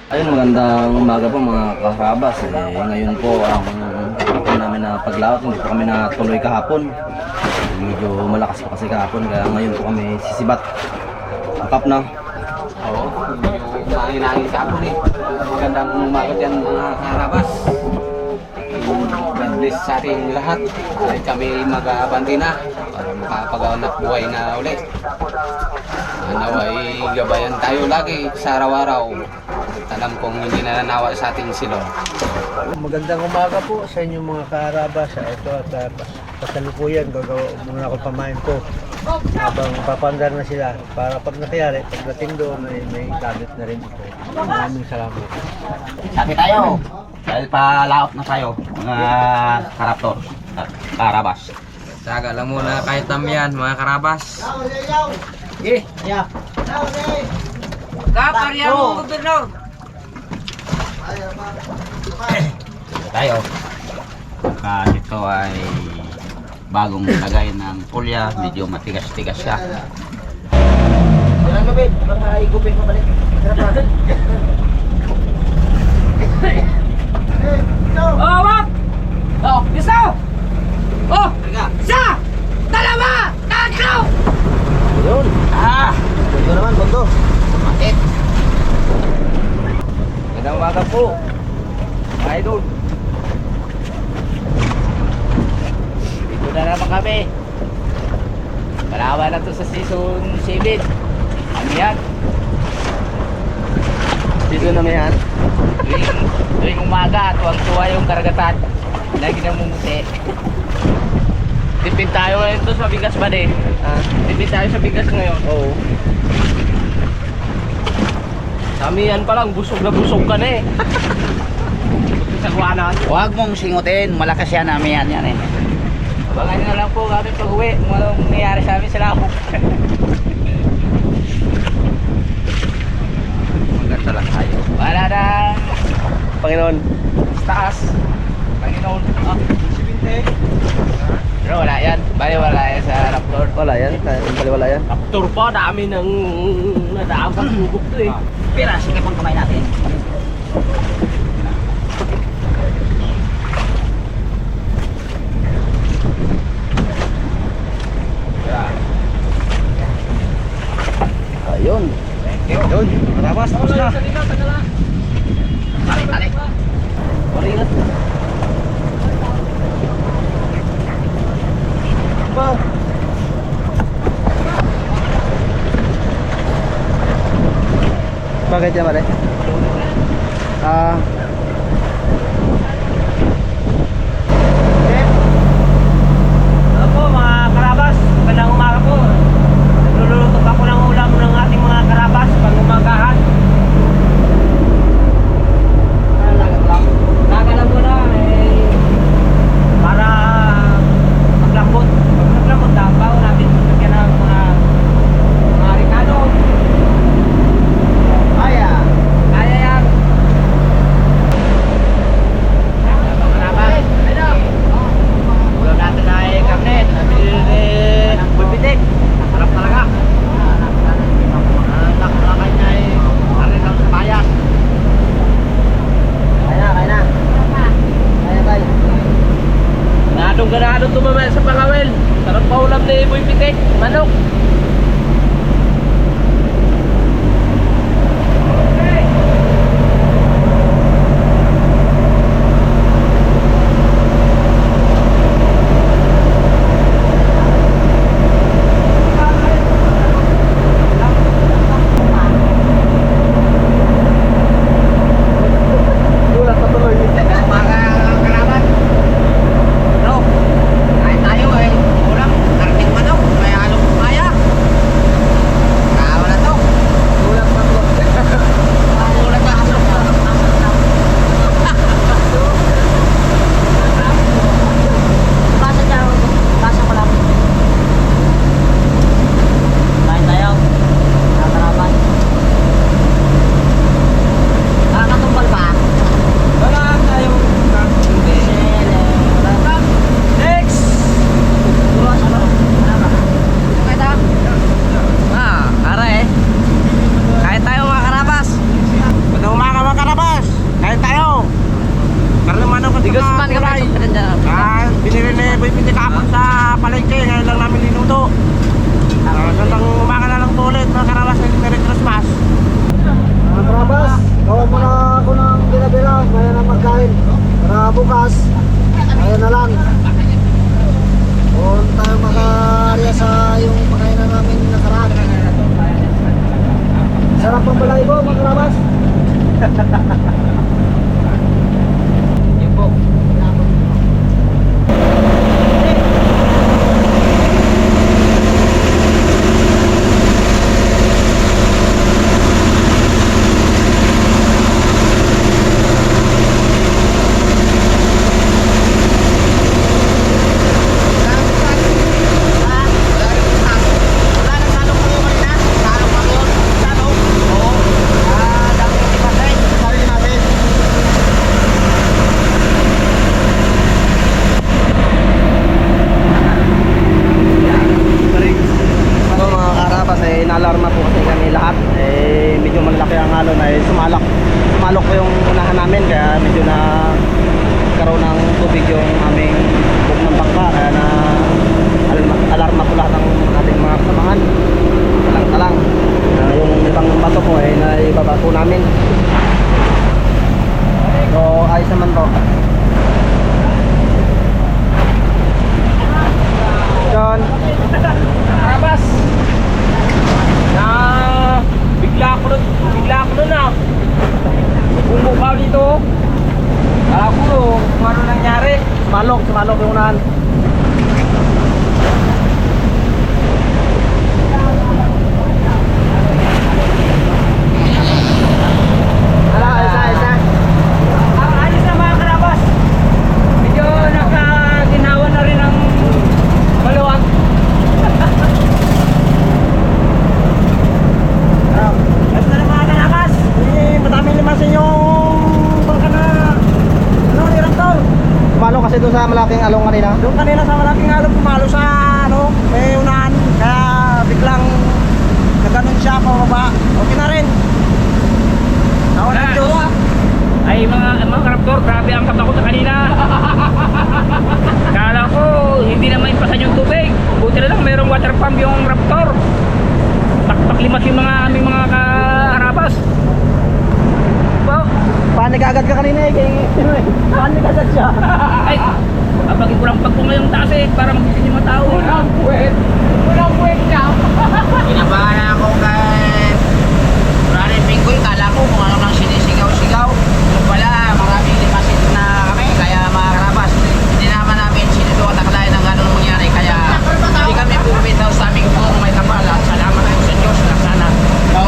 Ayun, magandang umaga po mga kaharabas. Ngayon po ang po namin na paglaot, hindi po kami natuloy kahapon. Medyo malakas po kasi kahapon, kaya ngayon po kami sisibat. Akap na. Oo, mahina-hingin kahapon eh. Magandang umaga dyan mga kaharabas. God bless sa ating lahat. Ay kami mag-abandi na para makapag-anak buhay na ulit. Naway gabayan tayo lagi sa araw-araw. Alam kong hindi na nanawa sa ating silong. Magandang umaga po sa inyong mga kaarabas. Ito at kasalukuyan, gagawa muna ako pamain ko habang papandar na sila para pag nakayari, pagdating doon may gamit na rin ito. Maraming salamat. Sabi tayo, dahil palaot na tayo, mga karaptor at karabas. Saga lang muna kahit tamyan mga karabas. Yeah. Kaparya mo, gobernador. Tayo. Ito ay bagong lagay ng pulya, medyo matigas-tigas siya. Yan mo, babe. Baka igupin mo balik. Oh, wag! Oh, isa! Oh! Isa! Dalawa! Tatlo! Yun. Bundo naman, bundo. Bakit? Magandang umaga po, mga idol. Dito na naman kami. Malawa na to sa season 7. Ano yan? Dito na yan. Tuwing umaga, tuwang-tuwa yung karagatan. Lagi na mumuti. Tipid tayo ngayon to sa bigas ba de? Tipid tayo sa bigas ngayon. Oo. Samihan pa lang, busog na busog ka na eh. Sa guwanan. Huwag mong singutin, malakas yan namin yan eh. Baka na lang po kami pag uwi kung anong nangyayari sa amin sa labog. Maganda lang tayo. Wala na. Panginoon. Taas. Panginoon. Pero wala yan. Bali wala yan sa Raptor. Wala yan. Bali wala yan. Raptor pa, dami ng nadaang pagsugok to eh. Pira, sige pong kamay natin. Ayun. Yun. Matabas. Tapos na. Tali. Maringat. Ba? Bakit yan, pare? Hello po mga karabas. Magandang umaga po. Nagluluto pa po ng ulam ng ating mga karabas pang umagahan. Laga lang muna eh. Para maglambot. Pag maglambot na, bago natin lagyan ng mga ricado. Kaya yan. Mga karabas. Ulam natin ay karnet. Nabili ni Bulbitik. Harap talaga. Nakalakay niya ay karin lang sa bayan. Kaya na. Kaya tayo. Ganadong tumamay sa pangawel. Sarap pa ulam ni Boy Pitik. Manok. Gulat pa tuloy. Mga karabat. Bro, kain tayo eh. Ulam, karating manok, may halong kaya. Yun po. So mga karabas, naalarma po kasi kami lahat. Medyo malaki ang alon, sumalok po yung unahan namin, kaya medyo na karoon ng tubig yung aming bug ng bangka, kaya na alarma po lahat ng ating mga kasamahan. Talang-talang. Yung ibang bato po ay naibaba po namin. So ayos naman po. John. Karabas! Na bigla ako nun ah. Bumukaw dito. Kala ko kung ano nangyari. Sumalok yung unahan. Isa. Ang alis na mga karabas. Medyo nakaginawa na rin ang maluwag. Ayos na mga karabas. Madaming limasin yung bangka na ni Raptor. Sumalok kasi doon sa malaking along kanina. Doon kanina sa malaking alon pumalo sa may unahan. Kaya biglang naganon siya pababa. Okay na rin. Tawa ng Diyos. Ay mga karabtor, grabe ang kaba ko sa kanina. Kala ko hindi na maimpasan yung tubig. Buti na lang mayroong water pump yung Raptor. Taktak limas yung aming mga karabas. Wow. Panik agad ka kanina panik agad siya. Ay, abagin ko lang pag ngayong taas para magising yung mga tao. Walang puwet niya. Kinabahan ako kay Running Penguin. Kala ko kung ano lang sinisigaw-sigaw. Yung pala, maraming limasin na kami. Kaya mga karabas, hindi naman namin sinudo at akalain ng ganun mangyari. Kaya hindi kami bumitaw sa aming kung may kapal. At salamat tayo sa Diyos na sana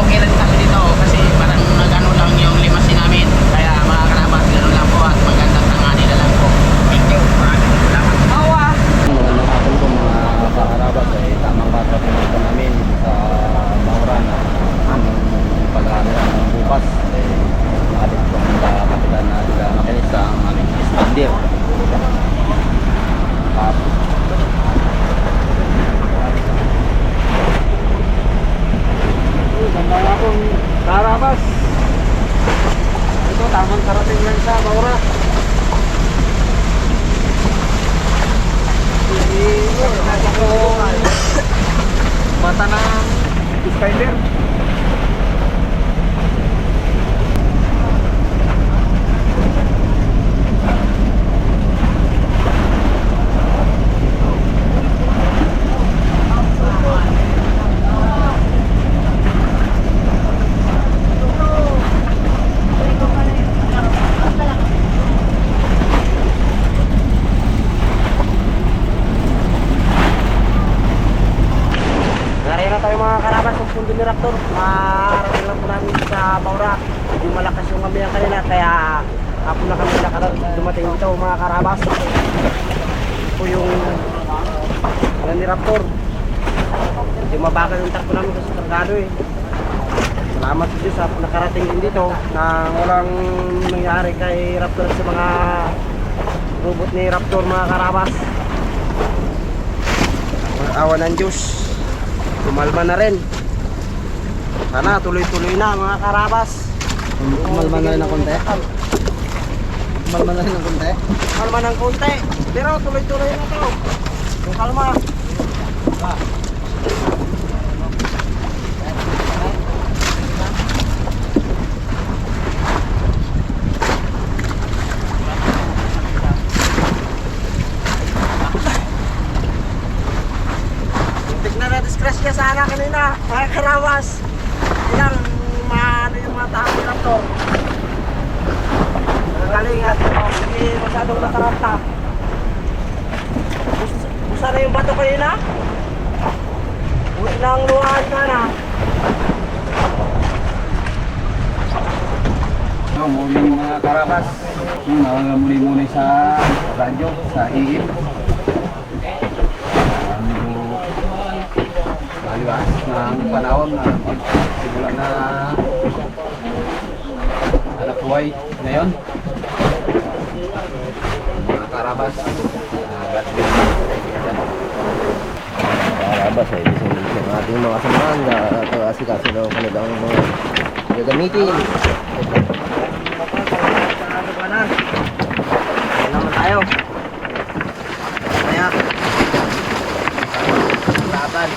okay rin kami dito. Kasi parang nagano lang yung limasin namin. Kaya mga karabas, gano'n lang po at magandang tanghali na lang po. Thank you. Maraming salamat. Magandang hapon po mga kaharabas, tamang katrapinan po namin sa Mauran. Ang pag-aaral ng bukas nakabit po ang kapitan na makinista ang aming expander. Ganda nga pong karabas. Ito, tamang karating lang sa Maura. Nasa ko mata ng Skyler. Narito na tayo mga karabas sa pundo ni Raptor. Makarating lang po namin sa Maura. Hindi malakas yung kami kanina kaya hapon na kami dumating dito mga karabas. Ito po yung ni Raptor. Hindi mabagal yung takbo namin kasi kargado eh. Salamat sa Diyos at nakarating din dito na walang nangyari kay Raptor sa mga robot ni Raptor mga karabas. Awa ng Diyos. Kumalma na rin. Sana tuloy-tuloy na mga karabas. Kumalma na rin ng konti. Kumalma na rin ng konti. Kalma ng konti. Pero tuloy-tuloy na to. Yung kalma. Na-disgrasya sana kanina, mga karawas. Ilang maano yung mga tao ni Raptor. Kalingat. Hindi masyadong nakarata. Busa na yung bato kayo na? Uwi na ang luhaan ka na. Muli mga karabas. Muli-muli sa radyo, sa iip. Maliwas ng panahon na simula na anak buhay ngayon. Mga karabas. Karabas ay isang ng ating mga samahan na asikaso ng kanilang mga gagamitin. Ayan naman tayo. Kaya laban.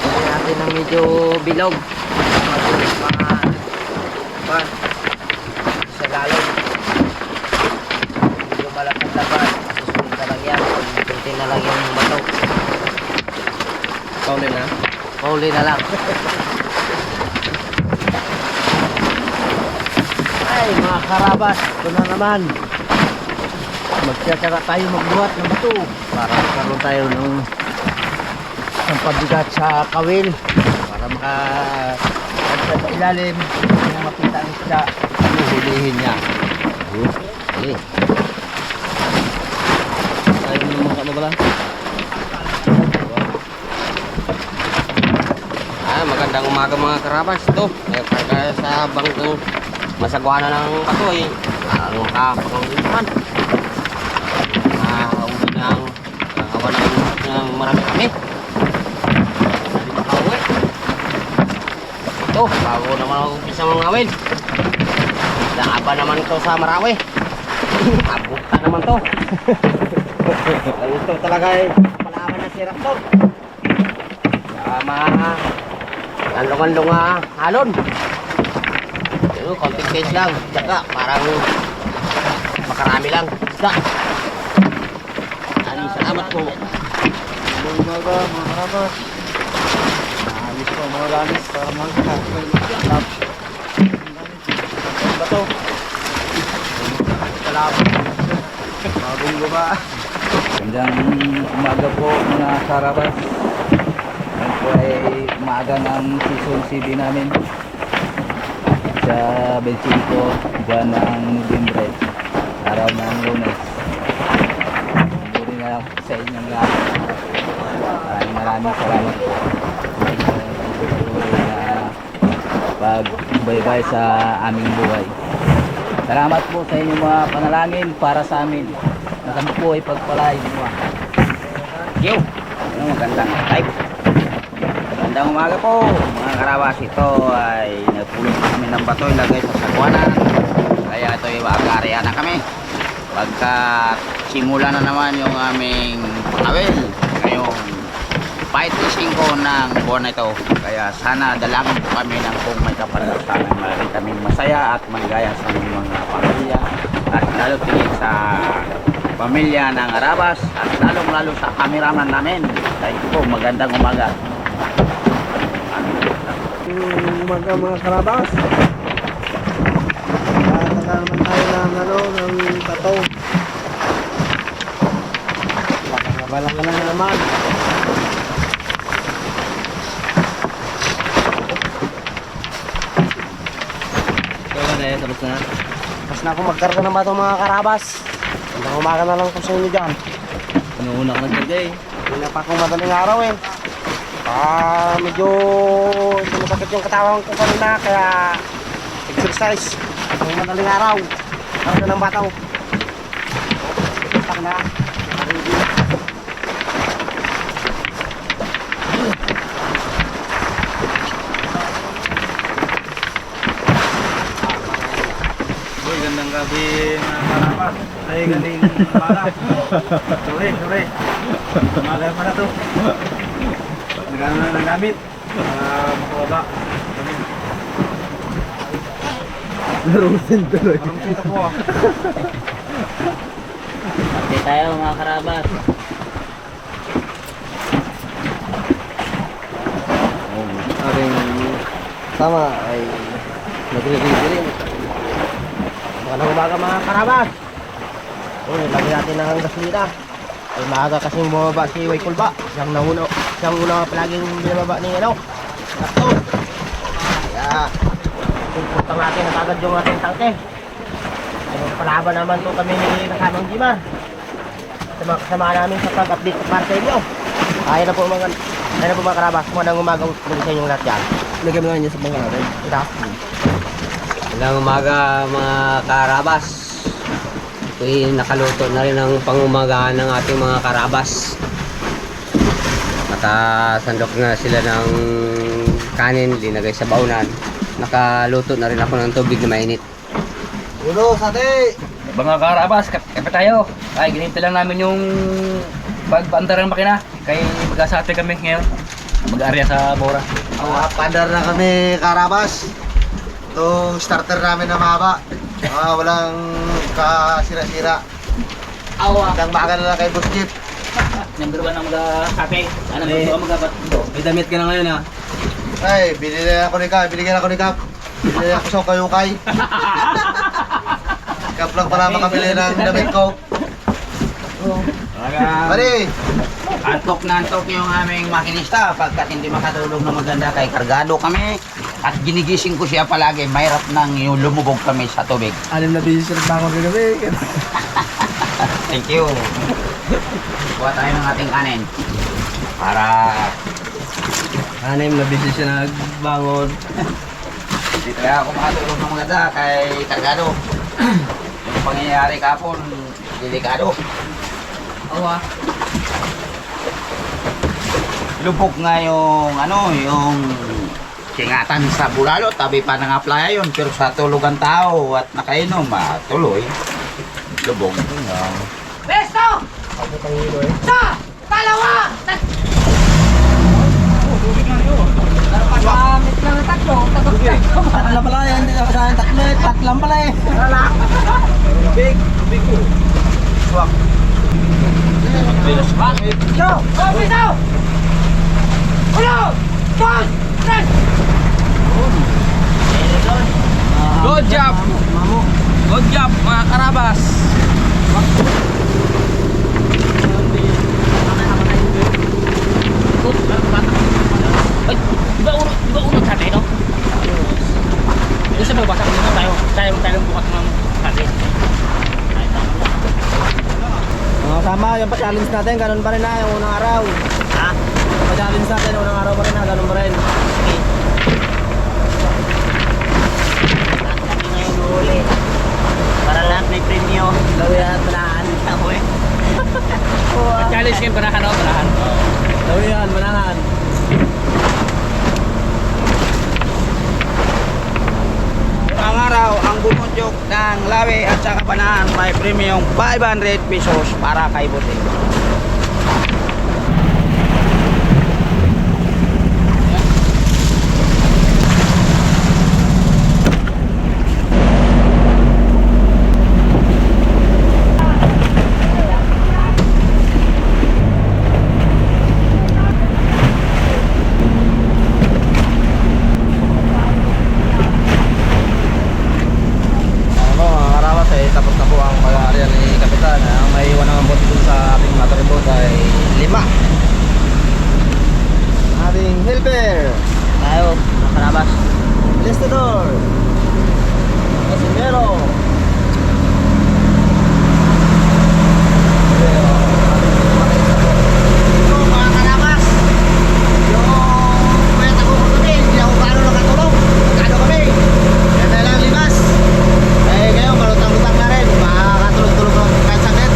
Ayan natin ang medyo bilog. Sa lalong. Medyo malapit laban. Susunod na lang yan. Kunti na lang yung bato. Pauli na? Pauli na lang. Ay, mga karabas, ito na naman. Magtsatsaga tayo magbuhat ng bato para magkaroon tayo ng pabigat sa kawil para makagad sa ilalim kung makita ang isda, huhulihin niya. Okay. Tayo naman ka mo pala? Magandang umaga mga karabas. Ito, kaya sa bangko masagwa na ng bato eh. Ang makapangulipan. Nakahuli ng nakawan ng marami kami. Hindi makauwi. Ito, bago naman ako umpisa mga awin. Daaba naman ito sa Marawi. Abutan naman to. Ito talaga eh. Palaban na si Raptor. Ang lungan-lunga halon. Pero konting case lang. Tsaka parang makarami lang. Isda. Salamat po. Magandang umaga mga karabas. Alis po mga galis para magkakap. Ang bato. Salamat. Bagong guba. Magandang umaga po mga karabas. Ngayon po ay umaga ng season CB namin sa 25 buwan ng Nobyembre, araw ng Lunes. Muli na lang sa inyong lahat. Maraming salamat po na pagbaybay sa aming buhay. Salamat po sa inyong mga panalangin para sa amin na kami po ay pagpalain mo. Yo! Magandang type. Magandang umaga po mga karabas. Ito ay nagpulot kami ng bato ilagay sa sagwanan. Kaya ito ay mag-area na kami. Pagka simula na naman yung aming awil ngayong 5-5 ng buwan na ito. Kaya sana dalangin po kami ng kung may kapalaran maaaring kaming masaya at magaya sa aming mga pamilya at lalo tingin sa pamilya ng Arabas at lalong-lalo sa kameraman namin. Dahil po magandang umaga. Umaga mga karabas. Taga naman tayo ng bato. Bakabalak ka na naman. Tapos na. Tapos na ako magkarga ng bato mga karabas. Magandang umaga na lang po sa inyo dyan. Una ka nagkarga eh. Hindi na pa akong madaling araw eh. Medyo sumasakit yung katawan ko kanina kaya exercise. Ang madaling araw. Karga ng bato. Tak na. Magandang gabi mga karabas. Ay galing umaga. Sorry. Umaga pa na to. Nagano na ng gamit. Makawaba. Narusin tuloy. Marunong po ah. Update tayo mga karabas. kasama ay nagre-ready rin. Magandang umaga mga karabas. Lagyan natin ng gasolina. Ay maaga kasing bumaba si Way Kulba. Siyang una palaging binababa ni Takto. Kaya pupunta natin at agad yung ating tangke. Ay magpalaban naman to kami ni kasamang Jimar. Kasama namin sa pag-update para sa inyo. Ayun na po mga karabas. Magandang umaga sa inyong lahat yan. Lagyan mo na niya sa bangka natin. Magandang umaga mga karabas. Ito'y nakaluto na rin ang pangumagahan ng ating mga karabas. Nakasandok na sila ng kanin, linagay sa baunan. Nakaluto na rin ako ng tubig na mainit. Ulo, sate! Mga karabas, kape tayo. Ay, ginintay lang namin yung pagpaandar ng makina. Kaya mag-asate kami ngayon. Mag-area sa Bora. Pandar na kami, karabas. Itong starter namin na mahaba. Walang kasira-sira. Hanggang maaga na lang kay Boss Jeep. Number 1 ang mag-kape. Ano ba mag-abat? May damit ka na ngayon ha. Ay, binigyan ako ni Kap. Binigyan ako sa ukay-ukay. Kap lang pala makabili ng damit ko. Pari! Antok na antok yung aming makinista pagkat hindi makatulog na maganda kay kargado kami at ginigising ko siya palagi mahirap nang yung lumubog kami sa tubig. 6 na beses na bangon kagabi. Thank you. Kuha tayo ng ating kanin para 6 na beses siya nagbangon. hindi kaya ako makatulog na maganda kay kargado. Yung pangyayari kapon, delikado. Awa. Lubog nga yung yung kingatan sa bulalo, tabi pa ng playa yun, pero sa tulugan tao at nakainom, tuloy. Lubog. Besto! Sa! Kalawa! Pagkamit lang ang tatlo. Tatlo pala yan, hindi na kasama tatlo eh. Tatlang pala eh. Big ko. Swak. Yo! Go, Besto! Ulo! Dos! Tres! Good job! Good job mga karabas! Ay, di ba uno sate, no? Yung sa magbasa ko tayo bukas ng sate. Mga kasama, yung pa-challenge natin, ganun pa rin na yung unang araw. Ha? Pa-challenge natin, unang araw pa rin na, ganun pa rin. Okay. Kami ngayon huli. Para lahat may premyo. Gawin at manahan. Ako eh. Challenge kayo, banahan o, banahan. Gawin yan, manahan. Ang araw, ang bumudyok ng lawi at saka banahan may premium 500 pesos para kay Bote. Mga karawas ay tapos na po ang pag-aarya ni Kapitan. Ang may iwan ng bote dun sa ating motorboat ay 5. Ating helper, Tayo, mga karabas. listador, kasimero, Ito, mga karabas. Yung kuya tago ko kami, hindi ako paano nakatulog. Magkano kami? Yan na lang limas. Eh, ngayon, malutang-lutang na rin. Makakatulog-tulog lang kahit saglit.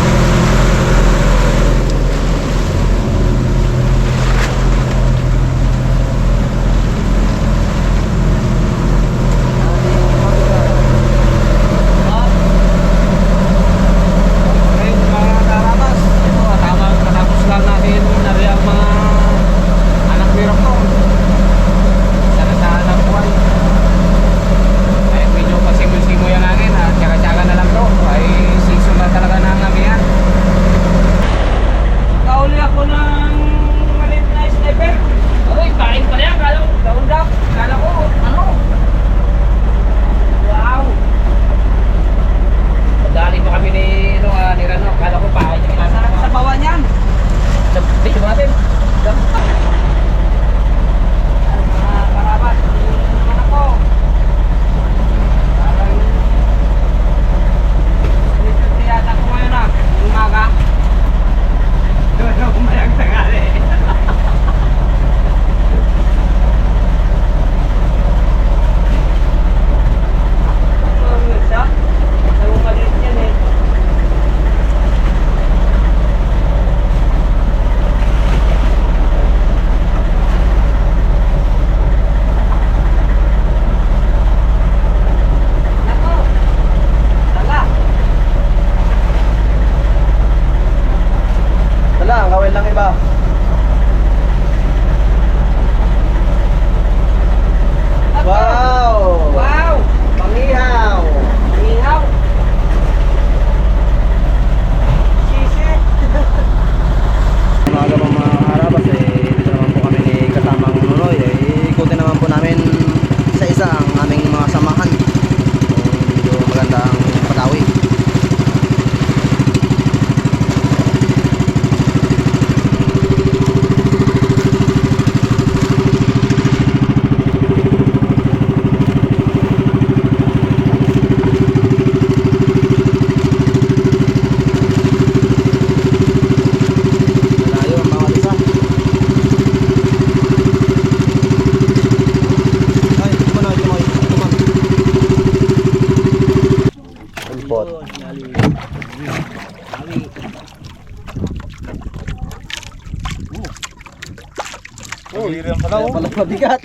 Oh, iriyan pala Kaya pala mabigat.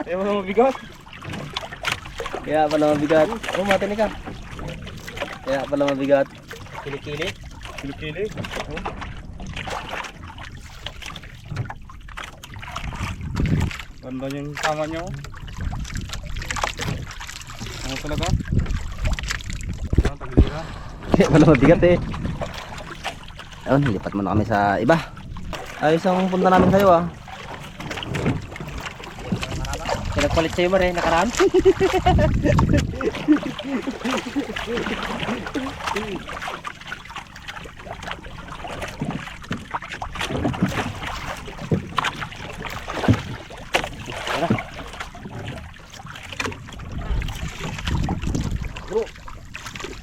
Kaya mo mabigat. Kaya pala mabigat. Oh, matinig ka. Kaya pala mabigat. Kilikili. Kilikili. Oh. Ganda yung tama niyo. Ano talaga? Ano taglira? Kaya pala mabigat eh. Ayun, lipat muna kami sa iba. Ayos ang punta namin sa'yo ah. Nagpalit sa'yo ba rin nakaraan?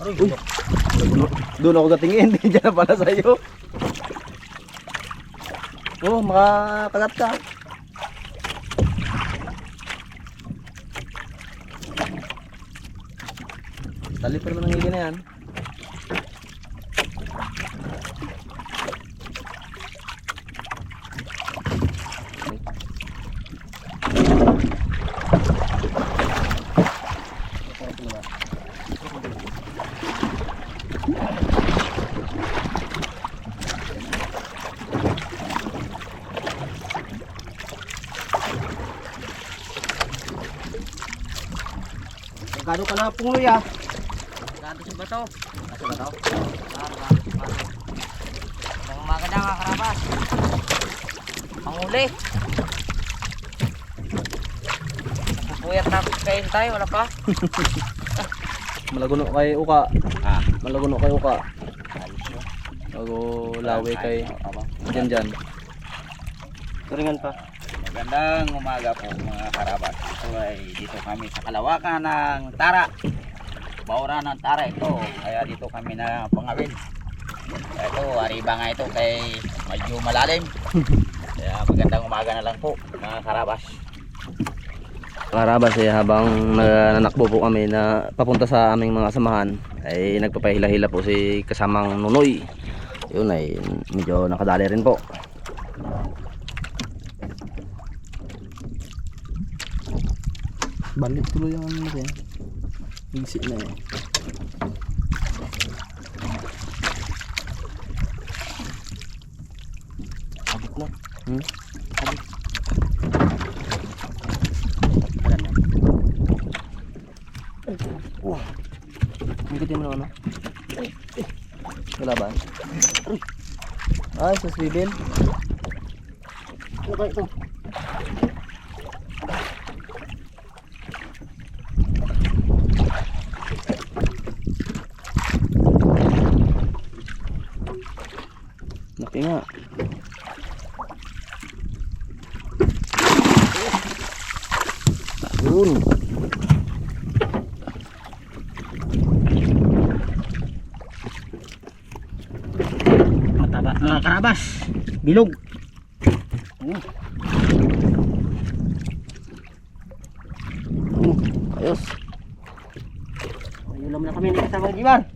Uy, doon ako gatingin. Hindi dyan na pala sa'yo. Oh, makakagat ka. Tali pa naman ang higin na yan. Gado ka na pungoy ah. Gado sa bato. Asa ba ito? Ang maganda mga karabas. Panghuli. Pupuyat na kain tayo, wala pa. Malaguno kay Uka. Ah, Malaguno kay Uka. ayos yun. Bago lawi kay dyan. Turingan pa. Magandang umaga po mga karabas. Ito ay dito kami sa Kalawakan ng Tara. Baura ng Tara ito. Kaya dito kami na pangawin. Ito, ariba nga ito kay medyo malalim. Kaya magandang umaga na lang po mga karabas. Karabas eh, habang nanakbo po kami na papunta sa aming mga samahan ay nagpapahila-hila po si kasamang Nunoy. Yun ay medyo nakadali rin po. Balik tuloy yung ano natin. Bigsi na eh. Abot na. Hmm? Ikutin mo na ano? Wala ba? Ay, sa swivel. Ano ba ito? Laki nga. Yun. Mataba. Karabas. Bilog. Ayos. Ayun lang na kami ni kasama Jiman.